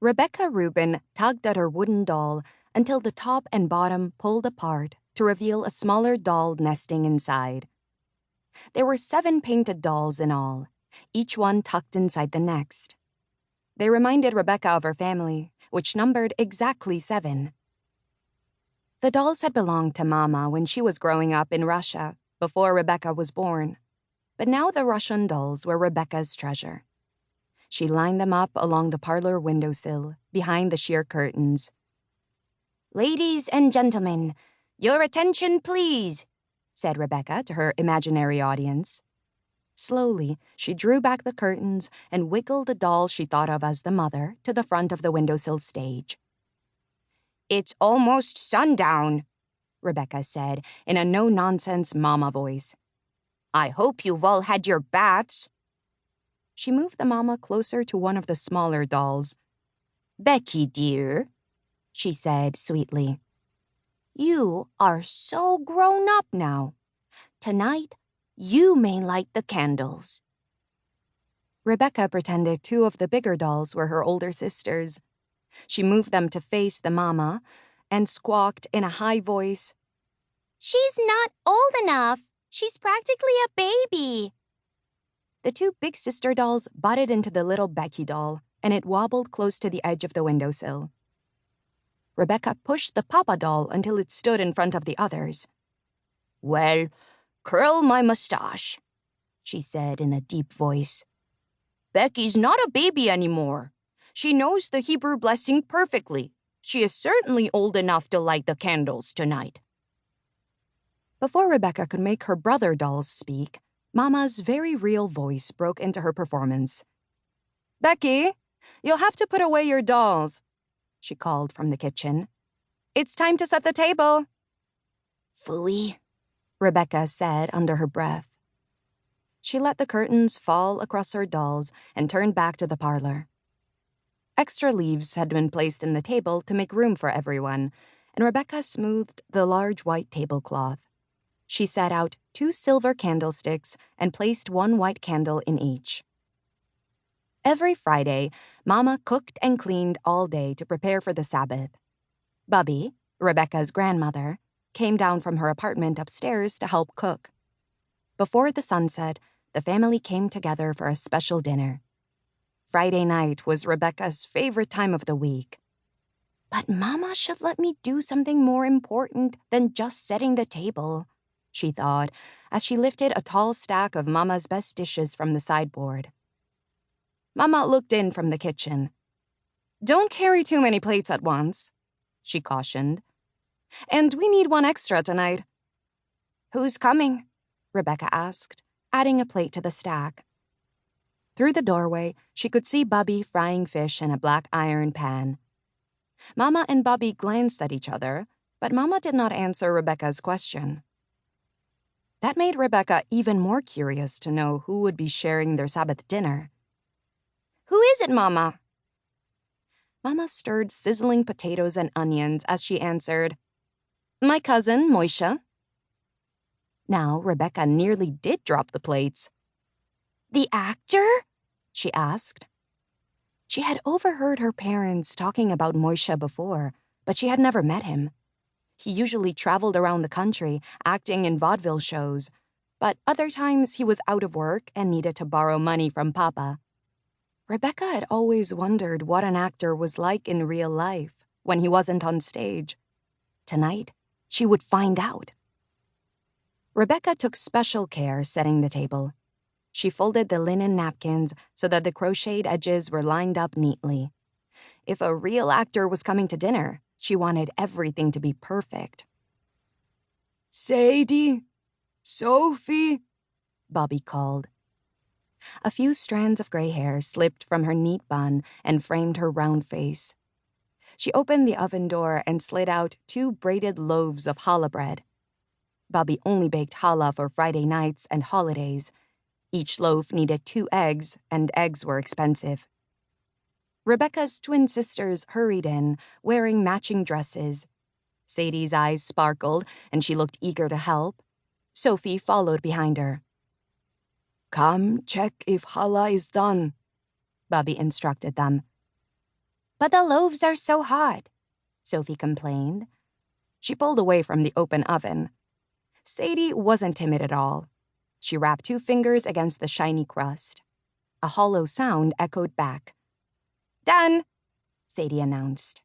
Rebecca Rubin tugged at her wooden doll until the top and bottom pulled apart to reveal a smaller doll nesting inside. There were 7 painted dolls in all, each one tucked inside the next. They reminded Rebecca of her family, which numbered exactly 7. The dolls had belonged to Mama when she was growing up in Russia, before Rebecca was born. But now the Russian dolls were Rebecca's treasure. She lined them up along the parlor windowsill, behind the sheer curtains. "Ladies and gentlemen, your attention please," said Rebecca to her imaginary audience. Slowly, she drew back the curtains and wiggled the doll she thought of as the mother to the front of the windowsill stage. "It's almost sundown," Rebecca said in a no-nonsense mama voice. "I hope you've all had your baths." She moved the mama closer to one of the smaller dolls. "Becky, dear," she said sweetly, "you are so grown up now. Tonight, you may light the candles." Rebecca pretended 2 of the bigger dolls were her older sisters. She moved them to face the mama and squawked in a high voice, "She's not old enough. She's practically a baby." The 2 big sister dolls butted into the little Becky doll, and it wobbled close to the edge of the windowsill. Rebecca pushed the Papa doll until it stood in front of the others. "Well, curl my mustache," she said in a deep voice. "Becky's not a baby anymore. She knows the Hebrew blessing perfectly. She is certainly old enough to light the candles tonight." Before Rebecca could make her brother dolls speak, Mama's very real voice broke into her performance. "Becky, you'll have to put away your dolls," she called from the kitchen. "It's time to set the table." "Phooey," Rebecca said under her breath. She let the curtains fall across her dolls and turned back to the parlor. Extra leaves had been placed in the table to make room for everyone, and Rebecca smoothed the large white tablecloth. She set out 2 silver candlesticks and placed 1 white candle in each. Every Friday, Mama cooked and cleaned all day to prepare for the Sabbath. Bubby, Rebecca's grandmother, came down from her apartment upstairs to help cook. Before the sunset, the family came together for a special dinner. Friday night was Rebecca's favorite time of the week. "But Mama should let me do something more important than just setting the table," she thought, as she lifted a tall stack of Mama's best dishes from the sideboard. Mama looked in from the kitchen. "Don't carry too many plates at once," she cautioned. "And we need 1 extra tonight." "Who's coming?" Rebecca asked, adding a plate to the stack. Through the doorway, she could see Bubby frying fish in a black iron pan. Mama and Bubby glanced at each other, but Mama did not answer Rebecca's question. That made Rebecca even more curious to know who would be sharing their Sabbath dinner. "Who is it, Mama?" Mama stirred sizzling potatoes and onions as she answered, "My cousin, Moisha." Now Rebecca nearly did drop the plates. "The actor?" she asked. She had overheard her parents talking about Moisha before, but she had never met him. He usually traveled around the country, acting in vaudeville shows, but other times he was out of work and needed to borrow money from Papa. Rebecca had always wondered what an actor was like in real life when he wasn't on stage. Tonight, she would find out. Rebecca took special care setting the table. She folded the linen napkins so that the crocheted edges were lined up neatly. If a real actor was coming to dinner, she wanted everything to be perfect. "Sadie, Sophie," Bobby called. A few strands of gray hair slipped from her neat bun and framed her round face. She opened the oven door and slid out 2 braided loaves of challah bread. Bobby only baked challah for Friday nights and holidays. Each loaf needed 2 eggs, and eggs were expensive. Rebecca's twin sisters hurried in, wearing matching dresses. Sadie's eyes sparkled, and she looked eager to help. Sophie followed behind her. "Come check if challah is done," Bobby instructed them. But the loaves are so hot, Sophie complained. She pulled away from the open oven. Sadie wasn't timid at all. She wrapped 2 fingers against the shiny crust. A hollow sound echoed back. Done, Sadie announced.